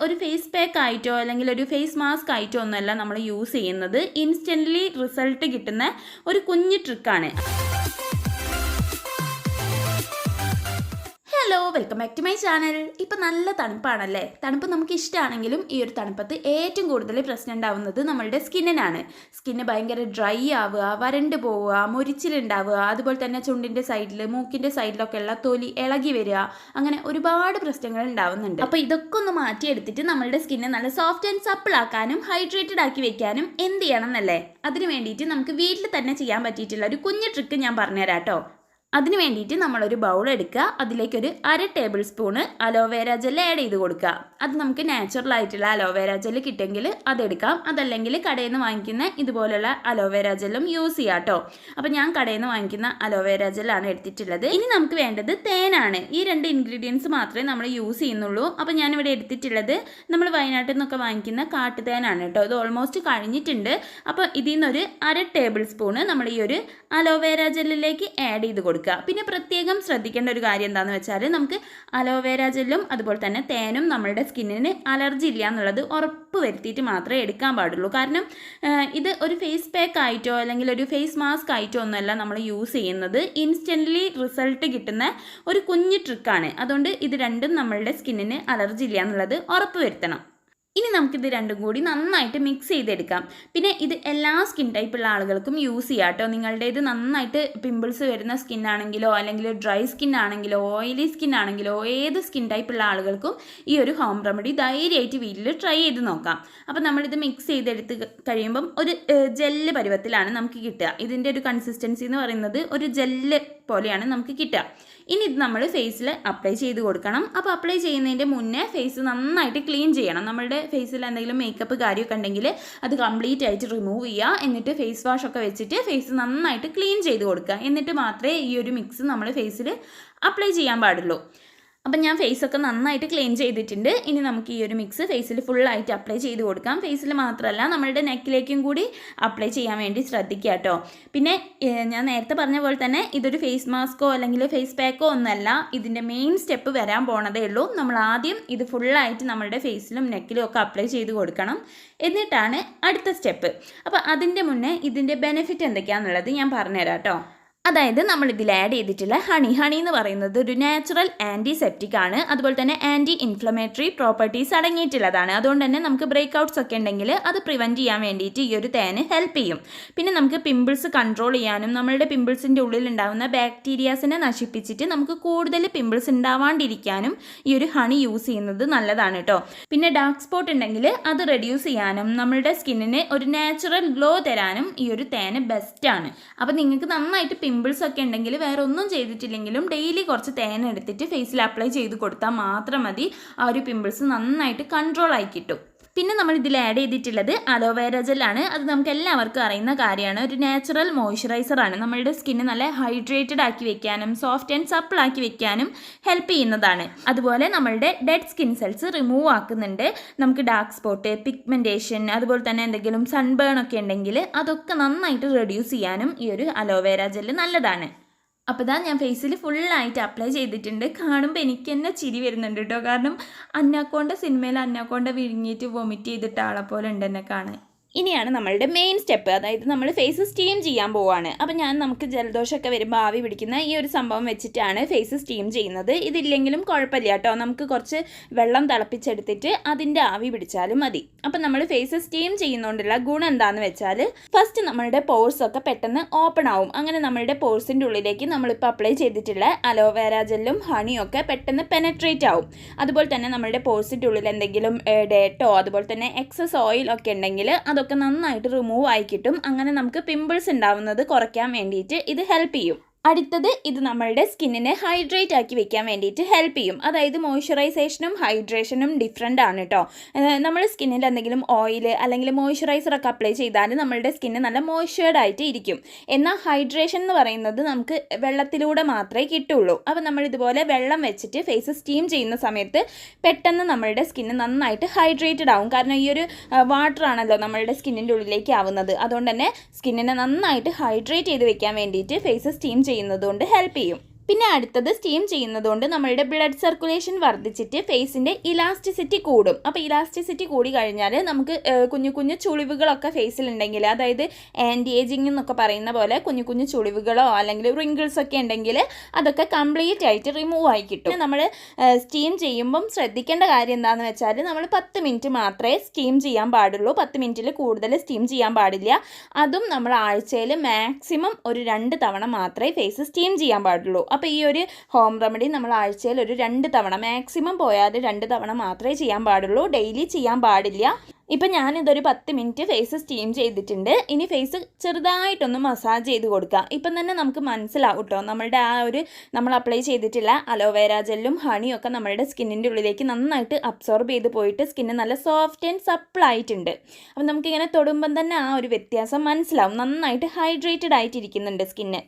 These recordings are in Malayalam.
ഒരു ഫേസ് പാക്ക് ആയിട്ടോ അല്ലെങ്കിൽ ഒരു ഫേസ് മാസ്ക് ആയിട്ടോ ഒന്നുമല്ല നമ്മൾ യൂസ് ചെയ്യുന്നത്. ഇൻസ്റ്റൻ്റ്ലി റിസൾട്ട് കിട്ടുന്ന ഒരു കുഞ്ഞു ട്രിക്കാണ്. Hello, welcome back to my channel. ഇപ്പം നല്ല തണുപ്പാണല്ലേ. തണുപ്പ് നമുക്ക് ഇഷ്ടമാണെങ്കിലും ഈ ഒരു തണുപ്പത്ത് ഏറ്റവും കൂടുതൽ പ്രശ്നം ഉണ്ടാവുന്നത് നമ്മളുടെ സ്കിന്നിനാണ്. സ്കിന്ന് ഭയങ്കര ഡ്രൈ ആവുക, വരണ്ട് പോവുക, മുരിച്ചിലുണ്ടാവുക, അതുപോലെ തന്നെ ചുണ്ടിൻ്റെ സൈഡിൽ, മൂക്കിൻ്റെ സൈഡിലൊക്കെ ഉള്ള തൊലി ഇളകി വരിക, അങ്ങനെ ഒരുപാട് പ്രശ്നങ്ങൾ ഉണ്ടാവുന്നുണ്ട്. അപ്പോൾ ഇതൊക്കെ ഒന്ന് മാറ്റിയെടുത്തിട്ട് നമ്മളുടെ സ്കിന്നെ നല്ല സോഫ്റ്റ് ആൻഡ് സപ്പിൾ ആക്കാനും ഹൈഡ്രേറ്റഡ് ആക്കി വെക്കാനും എന്ത് ചെയ്യണം എന്നല്ലേ, അതിന് വേണ്ടിയിട്ട് നമുക്ക് വീട്ടിൽ തന്നെ ചെയ്യാൻ പറ്റിയിട്ടുള്ള ഒരു കുഞ്ഞു ട്രിക്ക് ഞാൻ പറഞ്ഞുതരാം കേട്ടോ. അതിന് വേണ്ടിയിട്ട് നമ്മളൊരു ബൗൾ എടുക്കുക, അതിലേക്കൊരു 1/2 table spoon aloe vera gel add ചെയ്ത് കൊടുക്കുക. അത് നമുക്ക് നാച്ചുറൽ ആയിട്ടുള്ള അലോവേര ജെൽ കിട്ടുമെങ്കിൽ അതെടുക്കാം, അതല്ലെങ്കിൽ കടയിൽ നിന്ന് വാങ്ങിക്കുന്ന ഇതുപോലുള്ള അലോവേര ജെല്ലും യൂസ് ചെയ്യാം കേട്ടോ. അപ്പോൾ ഞാൻ കടയിൽ നിന്ന് വാങ്ങിക്കുന്ന അലോവേര ജെല്ലാണ് എടുത്തിട്ടുള്ളത്. ഇനി നമുക്ക് വേണ്ടത് തേനാണ്. ഈ 2 ഇൻഗ്രീഡിയൻസ് മാത്രമേ നമ്മൾ യൂസ് ചെയ്യുന്നുള്ളൂ. അപ്പോൾ ഞാനിവിടെ എടുത്തിട്ടുള്ളത് നമ്മൾ വയനാട്ടിൽ നിന്നൊക്കെ വാങ്ങിക്കുന്ന കാട്ടുതേനാണ് കേട്ടോ. ഇത് ഓൾമോസ്റ്റ് കഴിഞ്ഞിട്ടുണ്ട്. അപ്പോൾ ഇതിൽ നിന്നൊരു 1/2 ടേബിൾ സ്പൂണ് നമ്മൾ ഈ ഒരു അലോവേര ജെല്ലിലേക്ക് ആഡ് ചെയ്ത് കൊടുക്കുക. പിന്നെ പ്രത്യേകം ശ്രദ്ധിക്കേണ്ട ഒരു കാര്യം എന്താണെന്ന് വെച്ചാൽ, നമുക്ക് അലോവേര ജെല്ലും അതുപോലെ തന്നെ തേനും നമ്മളുടെ സ്കിന്നിന് അലർജി ഇല്ല എന്നുള്ളത് ഉറപ്പ് വരുത്തിയിട്ട് മാത്രമേ എടുക്കാൻ പാടുള്ളൂ. കാരണം ഇത് ഒരു ഫേസ് പാക്ക് ആയിട്ടോ അല്ലെങ്കിൽ ഒരു ഫേസ് മാസ്ക് ആയിട്ടോ ഒന്നുമല്ല നമ്മൾ യൂസ് ചെയ്യുന്നത്. ഇൻസ്റ്റൻ്റ്ലി റിസൾട്ട് കിട്ടുന്ന ഒരു കുഞ്ഞു ട്രിക്കാണ്. അതുകൊണ്ട് ഇത് രണ്ടും നമ്മളുടെ സ്കിന്നിന് അലർജി ഇല്ല എന്നുള്ളത് ഉറപ്പ് വരുത്തണം. ഇനി നമുക്കിത് രണ്ടും കൂടി നന്നായിട്ട് മിക്സ് ചെയ്തെടുക്കാം. പിന്നെ ഇത് എല്ലാ സ്കിൻ ടൈപ്പുള്ള ആളുകൾക്കും യൂസ് ചെയ്യാം കേട്ടോ. നിങ്ങളുടേത് നന്നായിട്ട് പിമ്പിൾസ് വരുന്ന സ്കിൻ ആണെങ്കിലോ അല്ലെങ്കിൽ ഡ്രൈ സ്കിൻ ആണെങ്കിലോ ഓയിലി സ്കിൻ ആണെങ്കിലോ ഏത് സ്കിൻ ടൈപ്പുള്ള ആളുകൾക്കും ഈ ഒരു ഹോം റെമഡി ധൈര്യമായിട്ട് വീട്ടിൽ ട്രൈ ചെയ്ത് നോക്കാം. അപ്പോൾ നമ്മളിത് മിക്സ് ചെയ്തെടുത്ത് കഴിയുമ്പം ഒരു ജെല്ല് പരുവത്തിലാണ് നമുക്ക് കിട്ടുക. ഇതിൻ്റെ ഒരു കൺസിസ്റ്റൻസി എന്ന് പറയുന്നത് ഒരു ജെല്ല് പോലെയാണ് നമുക്ക് കിട്ടുക. ഇനി ഇത് നമ്മൾ ഫേസിൽ അപ്ലൈ ചെയ്ത് കൊടുക്കണം. അപ്പോൾ അപ്ലൈ ചെയ്യുന്നതിൻ്റെ മുന്നേ ഫേസ് നന്നായിട്ട് ക്ലീൻ ചെയ്യണം. നമ്മളുടെ ഫേസിൽ എന്തെങ്കിലും മേക്കപ്പ് കാര്യമൊക്കെ ഉണ്ടെങ്കിൽ അത് കംപ്ലീറ്റ് ആയിട്ട് റിമൂവ് ചെയ്യുക. എന്നിട്ട് ഫേസ് വാഷ് ഒക്കെ വെച്ചിട്ട് ഫേസ് നന്നായിട്ട് ക്ലീൻ ചെയ്ത് കൊടുക്കുക. എന്നിട്ട് മാത്രമേ ഈ ഒരു മിക്സ് നമ്മൾ ഫേസിൽ അപ്ലൈ ചെയ്യാൻ പാടുള്ളൂ. അപ്പം ഞാൻ ഫേസൊക്കെ നന്നായിട്ട് ക്ലീൻ ചെയ്തിട്ടുണ്ട്. ഇനി നമുക്ക് ഈ ഒരു മിക്സ് ഫേസിൽ ഫുള്ളായിട്ട് അപ്ലൈ ചെയ്ത് കൊടുക്കാം. ഫേസിൽ മാത്രമല്ല നമ്മളുടെ നെക്കിലേക്കും കൂടി അപ്ലൈ ചെയ്യാൻ വേണ്ടി ശ്രദ്ധിക്കുക കേട്ടോ. പിന്നെ ഞാൻ നേരത്തെ പറഞ്ഞ പോലെ തന്നെ ഇതൊരു ഫേസ് മാസ്കോ അല്ലെങ്കിൽ ഫേസ് പാക്കോ ഒന്നല്ല. ഇതിൻ്റെ മെയിൻ സ്റ്റെപ്പ് വരാൻ പോണതേ ഉള്ളൂ. നമ്മൾ ആദ്യം ഇത് ഫുള്ളായിട്ട് നമ്മളുടെ ഫേസിലും നെക്കിലും ഒക്കെ അപ്ലൈ ചെയ്ത് കൊടുക്കണം. എന്നിട്ടാണ് അടുത്ത സ്റ്റെപ്പ്. അപ്പോൾ അതിൻ്റെ മുന്നേ ഇതിൻ്റെ ബെനിഫിറ്റ് എന്തൊക്കെയാണെന്നുള്ളത് ഞാൻ പറഞ്ഞുതരാം കേട്ടോ. അതായത് നമ്മൾ ഇതിൽ ആഡ് ചെയ്തിട്ടുള്ള ഹണി എന്ന് പറയുന്നത് ഒരു നാച്ചുറൽ ആൻറ്റിസെപ്റ്റിക് ആണ്. അതുപോലെ തന്നെ ആൻറ്റി ഇൻഫ്ലമേറ്ററി പ്രോപ്പർട്ടീസ് അടങ്ങിയിട്ടുള്ളതാണ്. അതുകൊണ്ട് തന്നെ നമുക്ക് ബ്രേക്ക് ഔട്ട്സ് ഒക്കെ ഉണ്ടെങ്കിൽ അത് പ്രിവെൻറ്റ് ചെയ്യാൻ വേണ്ടിയിട്ട് ഈ ഒരു തേന് ഹെൽപ്പ് ചെയ്യും. പിന്നെ നമുക്ക് പിമ്പിൾസ് കൺട്രോൾ ചെയ്യാനും നമ്മളുടെ പിമ്പിൾസിൻ്റെ ഉള്ളിൽ ഉണ്ടാകുന്ന ബാക്ടീരിയാസിനെ നശിപ്പിച്ചിട്ട് നമുക്ക് കൂടുതൽ പിമ്പിൾസ് ഉണ്ടാവാണ്ടിരിക്കാനും ഈ ഒരു ഹണി യൂസ് ചെയ്യുന്നത് നല്ലതാണ് കേട്ടോ. പിന്നെ ഡാർക്ക് സ്പോട്ട് ഉണ്ടെങ്കിൽ അത് റെഡ്യൂസ് ചെയ്യാനും നമ്മളുടെ സ്കിന്നിന് ഒരു നാച്ചുറൽ ഗ്ലോ തരാനും ഈ ഒരു തേന് ബെസ്റ്റാണ്. അപ്പോൾ നിങ്ങൾക്ക് നന്നായിട്ട് പിമ്പിൾസ് ഒക്കെ ഉണ്ടെങ്കിൽ വേറെ ഒന്നും ചെയ്തിട്ടില്ലെങ്കിലും ഡെയിലി കുറച്ച് തേൻ എടുത്തിട്ട് ഫേസിൽ അപ്ലൈ ചെയ്ത് കൊടുത്താൽ മാത്രം മതി. ആ ഒരു പിമ്പിൾസ് നന്നായിട്ട് കൺട്രോൾ ആയി കിട്ടും. പിന്നെ നമ്മൾ ഇതിൽ ആഡ് ചെയ്തിട്ടുള്ളത് അലോവേര ജെല്ലാണ്. അത് നമുക്ക് എല്ലാവർക്കും അറിയുന്ന കാര്യമാണ്. ഒരു നാച്ചുറൽ മോയ്സ്ചറൈസറാണ്. നമ്മളുടെ സ്കിന്ന് നല്ല ഹൈഡ്രേറ്റഡ് ആക്കി വെക്കാനും സോഫ്റ്റ് ആൻഡ് സപ്പിൾ ആക്കി വെക്കാനും ഹെൽപ്പ് ചെയ്യുന്നതാണ്. അതുപോലെ നമ്മളുടെ ഡെഡ് സ്കിൻ സെൽസ് റിമൂവ് ആക്കുന്നുണ്ട്. നമുക്ക് ഡാർക്ക് സ്പോട്ട്, പിഗ്മെൻറ്റേഷൻ, അതുപോലെ തന്നെ എന്തെങ്കിലും സൺബേൺ ഒക്കെ ഉണ്ടെങ്കിൽ അതൊക്കെ നന്നായിട്ട് റെഡ്യൂസ് ചെയ്യാനും ഈ ഒരു അലോവേര ജെല്ല് നല്ലതാണ്. അപ്പോൾ ഇതാ ഞാൻ ഫേസിൽ ഫുള്ളായിട്ട് അപ്ലൈ ചെയ്തിട്ടുണ്ട്. കാണുമ്പോൾ എനിക്ക് തന്നെ ചിരി വരുന്നുണ്ട് കേട്ടോ. കാരണം അന്നാക്കോണ്ട സിനിമയിൽ അന്നാക്കോണ്ട വിഴുങ്ങിയിട്ട് വൊമിറ്റ് ചെയ്തിട്ട ആളെ പോലെ ഉണ്ട് എന്നെ കാണാൻ. ഇനിയാണ് നമ്മളുടെ മെയിൻ സ്റ്റെപ്പ്. അതായത് നമ്മൾ ഫേസ് സ്റ്റീം ചെയ്യാൻ പോവുകയാണ്. അപ്പോൾ നമുക്ക് ജലദോഷമൊക്കെ വരുമ്പോൾ ആവി പിടിക്കുന്ന ഈ ഒരു സംഭവം വെച്ചിട്ടാണ് ഫേസ് സ്റ്റീം ചെയ്യുന്നത്. ഇതില്ലെങ്കിലും കുഴപ്പമില്ല കേട്ടോ. നമുക്ക് കുറച്ച് വെള്ളം തിളപ്പിച്ചെടുത്തിട്ട് അതിൻ്റെ ആവി പിടിച്ചാലും മതി. അപ്പോൾ നമ്മൾ ഫേസ് സ്റ്റീം ചെയ്യുന്നതുകൊണ്ടുള്ള ഗുണം എന്താണെന്ന് വെച്ചാൽ, ഫസ്റ്റ് നമ്മളുടെ പോഴ്സൊക്കെ പെട്ടെന്ന് ഓപ്പൺ ആവും. അങ്ങനെ നമ്മളുടെ പോഴ്സിൻ്റെ ഉള്ളിലേക്ക് നമ്മളിപ്പോൾ അപ്ലൈ ചെയ്തിട്ടുള്ള അലോവേര ജെല്ലും ഹണിയും ഒക്കെ പെട്ടെന്ന് പെനട്രേറ്റ് ആവും. അതുപോലെ തന്നെ നമ്മളുടെ പോഴ്സിൻ്റെ ഉള്ളിൽ എന്തെങ്കിലും ഡേട്ടോ അതുപോലെ തന്നെ എക്സസ് ഓയിൽ ഒക്കെ ഉണ്ടെങ്കിൽ അതൊക്കെ നന്നായിട്ട് റിമൂവ് ആയി കിട്ടും. അങ്ങനെ നമുക്ക് പിമ്പിൾസ് ഉണ്ടാവുന്നത് കുറയ്ക്കാൻ വേണ്ടിയിട്ട് ഇത് ഹെൽപ്പ് ചെയ്യും. അടുത്തത് ഇത് നമ്മളുടെ സ്കിന്നിനെ ഹൈഡ്രേറ്റ് ആക്കി വെക്കാൻ വേണ്ടിയിട്ട് ഹെൽപ്പ് ചെയ്യും. അതായത് മോയ്സ്ചറൈസേഷനും ഹൈഡ്രേഷനും ഡിഫറെൻ്റ് ആണ് കേട്ടോ. നമ്മൾ സ്കിന്നിൽ എന്തെങ്കിലും ഓയിൽ അല്ലെങ്കിൽ മോയ്സ്ചറൈസറൊക്കെ അപ്ലൈ ചെയ്താൽ നമ്മളുടെ സ്കിന്ന് നല്ല മോയ്സ്ചേർഡ് ആയിട്ട് ഇരിക്കും. എന്നാൽ ഹൈഡ്രേഷൻ എന്ന് പറയുന്നത് നമുക്ക് വെള്ളത്തിലൂടെ മാത്രമേ കിട്ടുള്ളൂ. അപ്പോൾ നമ്മൾ ഇതുപോലെ വെള്ളം വെച്ചിട്ട് ഫേസ് സ്റ്റീം ചെയ്യുന്ന സമയത്ത് പെട്ടെന്ന് നമ്മളുടെ സ്കിന്ന് നന്നായിട്ട് ഹൈഡ്രേറ്റഡ് ആവും. കാരണം ഈ ഒരു വാട്ടർ ആണല്ലോ നമ്മളുടെ സ്കിന്നിൻ്റെ ഉള്ളിലേക്ക് ആവുന്നത്. അതുകൊണ്ട് തന്നെ സ്കിന്നിനെ നന്നായിട്ട് ഹൈഡ്രേറ്റ് ചെയ്ത് വെക്കാൻ വേണ്ടിയിട്ട് ഫേസ് സ്റ്റീം ചെയ്യുന്നതുകൊണ്ട് ഹെൽപ്പ് ചെയ്യും. പിന്നെ അടുത്തത് സ്റ്റീം ചെയ്യുന്നതുകൊണ്ട് നമ്മളുടെ ബ്ലഡ് സർക്കുലേഷൻ വർദ്ധിച്ചിട്ട് ഫേസിൻ്റെ ഇലാസ്റ്റിസിറ്റി കൂടും. അപ്പോൾ ഇലാസ്റ്റിസിറ്റി കൂടി കഴിഞ്ഞാൽ നമുക്ക് കുഞ്ഞു കുഞ്ഞു ചുളിവുകളൊക്കെ ഫേസിലുണ്ടെങ്കിൽ, അതായത് ആൻറ്റി ഏജിങ് എന്നൊക്കെ പറയുന്ന പോലെ കുഞ്ഞു കുഞ്ഞു ചുളിവുകളോ അല്ലെങ്കിൽ റിങ്കിൾസ് ഒക്കെ ഉണ്ടെങ്കിൽ അതൊക്കെ കംപ്ലീറ്റ് ആയിട്ട് റിമൂവ് ആയി കിട്ടും. നമ്മൾ സ്റ്റീം ചെയ്യുമ്പം ശ്രദ്ധിക്കേണ്ട കാര്യം എന്താണെന്ന് വെച്ചാൽ നമ്മൾ 10 മിനിറ്റ് മാത്രമേ സ്റ്റീം ചെയ്യാൻ പാടുള്ളൂ. 10 മിനിറ്റിൽ കൂടുതൽ സ്റ്റീം ചെയ്യാൻ പാടില്ല. അതും നമ്മൾ ആഴ്ചയിൽ മാക്സിമം ഒരു 2 തവണ മാത്രമേ ഫേസ് സ്റ്റീം ചെയ്യാൻ പാടുള്ളൂ. അപ്പോൾ ഈ ഒരു ഹോം റെമഡി നമ്മൾ ആഴ്ചയിൽ ഒരു 2 തവണ, മാക്സിമം പോയാൽ 2 തവണ മാത്രമേ ചെയ്യാൻ പാടുള്ളൂ. ഡെയിലി ചെയ്യാൻ പാടില്ല. ഇപ്പം ഞാനിതൊരു 10 മിനിറ്റ് ഫേസ് സ്റ്റീം ചെയ്തിട്ടുണ്ട്. ഇനി ഫേസ് ചെറുതായിട്ടൊന്ന് മസാജ് ചെയ്ത് കൊടുക്കുക. ഇപ്പം തന്നെ നമുക്ക് മനസ്സിലാവും കേട്ടോ, നമ്മളുടെ നമ്മൾ അപ്ലൈ ചെയ്തിട്ടുള്ള അലോവേര ജെല്ലും ഹണിയും ഒക്കെ നമ്മളുടെ സ്കിന്നിൻ്റെ ഉള്ളിലേക്ക് നന്നായിട്ട് അബ്സോർബ് ചെയ്ത് പോയിട്ട് സ്കിന്ന് നല്ല സോഫ്റ്റ് ആൻഡ് സപ്പിൾ ആയിട്ടുണ്ട്. അപ്പം നമുക്കിങ്ങനെ തൊടുമ്പം തന്നെ ആ ഒരു വ്യത്യാസം മനസ്സിലാവും. നന്നായിട്ട് ഹൈഡ്രേറ്റഡ് ആയിട്ടിരിക്കുന്നുണ്ട് സ്കിന്ന്.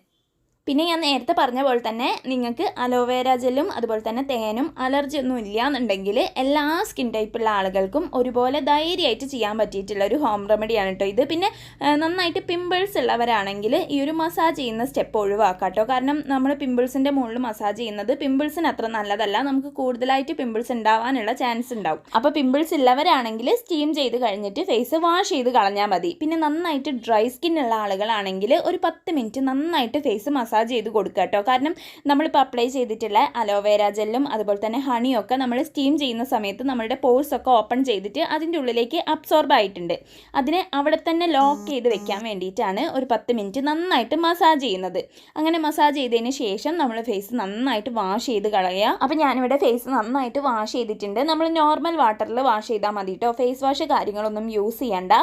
പിന്നെ ഞാൻ നേരത്തെ പറഞ്ഞ പോലെ തന്നെ നിങ്ങൾക്ക് അലോവേര ജെല്ലും അതുപോലെ തന്നെ തേനും അലർജി ഒന്നും ഇല്ല എന്നുണ്ടെങ്കിൽ എല്ലാ സ്കിൻ ടൈപ്പുള്ള ആളുകൾക്കും ഒരുപോലെ ധൈര്യമായിട്ട് ചെയ്യാൻ പറ്റിയിട്ടുള്ള ഒരു ഹോം റെമഡിയാണ് കേട്ടോ ഇത്. പിന്നെ നന്നായിട്ട് പിമ്പിൾസ് ഉള്ളവരാണെങ്കിൽ ഈ ഒരു മസാജ് ചെയ്യുന്ന സ്റ്റെപ്പ് ഒഴിവാക്കാം കേട്ടോ. കാരണം നമ്മൾ പിമ്പിൾസിൻ്റെ മുകളിൽ മസാജ് ചെയ്യുന്നത് പിമ്പിൾസിന് അത്ര നല്ലതല്ല. നമുക്ക് കൂടുതലായിട്ട് പിമ്പിൾസ് ഉണ്ടാവാനുള്ള ചാൻസ് ഉണ്ടാവും. അപ്പോൾ പിമ്പിൾസ് ഉള്ളവരാണെങ്കിൽ സ്റ്റീം ചെയ്ത് കഴിഞ്ഞിട്ട് ഫേസ് വാഷ് ചെയ്ത് കളഞ്ഞാൽ മതി. പിന്നെ നന്നായിട്ട് ഡ്രൈ സ്കിൻ ഉള്ള ആളുകളാണെങ്കിൽ ഒരു 10 മിനിറ്റ് നന്നായിട്ട് ഫേസ് മസാജ് ചെയ്ത് കൊടുക്കുക കേട്ടോ. കാരണം നമ്മളിപ്പോൾ അപ്ലൈ ചെയ്തിട്ടുള്ള അലോവേര ജെല്ലും അതുപോലെ തന്നെ ഹണിയും ഒക്കെ നമ്മൾ സ്റ്റീം ചെയ്യുന്ന സമയത്ത് നമ്മളുടെ പോഴ്സ് ഒക്കെ ഓപ്പൺ ചെയ്തിട്ട് അതിൻ്റെ ഉള്ളിലേക്ക് അബ്സോർബ് ആയിട്ടുണ്ട്. അതിനെ അവിടെ തന്നെ ലോക്ക് ചെയ്ത് വെക്കാൻ വേണ്ടിയിട്ടാണ് ഒരു 10 മിനിറ്റ് നന്നായിട്ട് മസാജ് ചെയ്യുന്നത്. അങ്ങനെ മസാജ് ചെയ്തതിന് ശേഷം നമ്മൾ ഫേസ് നന്നായിട്ട് വാഷ് ചെയ്ത് കളയുക. അപ്പോൾ ഞാനിവിടെ ഫേസ് നന്നായിട്ട് വാഷ് ചെയ്തിട്ടുണ്ട്. നമ്മൾ നോർമൽ വാട്ടറിൽ വാഷ് ചെയ്താൽ മതി കേട്ടോ. ഫേസ് വാഷ് കാര്യങ്ങളൊന്നും യൂസ് ചെയ്യണ്ട.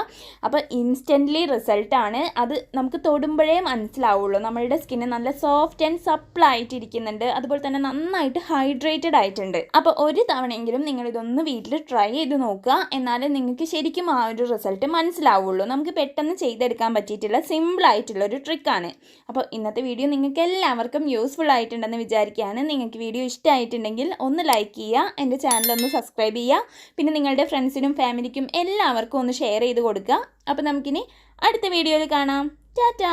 അപ്പോൾ ഇൻസ്റ്റൻ്റ്ലി റിസൾട്ടാണ്. അത് നമുക്ക് തൊടുമ്പോഴേ മനസ്സിലാവുള്ളൂ. നമ്മളുടെ സ്കിന്ന് നല്ല സോഫ്റ്റ് ആൻഡ് സപ്പിൾ ആയിട്ടിരിക്കുന്നുണ്ട്. അതുപോലെ തന്നെ നന്നായിട്ട് ഹൈഡ്രേറ്റഡ് ആയിട്ടുണ്ട്. അപ്പോൾ ഒരു തവണയെങ്കിലും നിങ്ങളിതൊന്ന് വീട്ടിൽ ട്രൈ ചെയ്ത് നോക്കുക. എന്നാലും നിങ്ങൾക്ക് ശരിക്കും ആ ഒരു റിസൾട്ട് മനസ്സിലാവുള്ളൂ. നമുക്ക് പെട്ടെന്ന് ചെയ്തെടുക്കാൻ പറ്റിയിട്ടുള്ള സിമ്പിളായിട്ടുള്ള ഒരു ട്രിക്കാണ്. അപ്പോൾ ഇന്നത്തെ വീഡിയോ നിങ്ങൾക്ക് എല്ലാവർക്കും യൂസ്ഫുൾ ആയിട്ടുണ്ടെന്ന് വിചാരിക്കുകയാണ്. നിങ്ങൾക്ക് വീഡിയോ ഇഷ്ടമായിട്ടുണ്ടെങ്കിൽ ഒന്ന് ലൈക്ക് ചെയ്യുക, എൻ്റെ ചാനൽ ഒന്ന് സബ്സ്ക്രൈബ് ചെയ്യുക. പിന്നെ നിങ്ങളുടെ ഫ്രണ്ട്സിനും ഫാമിലിക്കും എല്ലാവർക്കും ഒന്ന് ഷെയർ ചെയ്ത് കൊടുക്കുക. അപ്പോൾ നമുക്കിനി അടുത്ത വീഡിയോയിൽ കാണാം. ടാറ്റാ.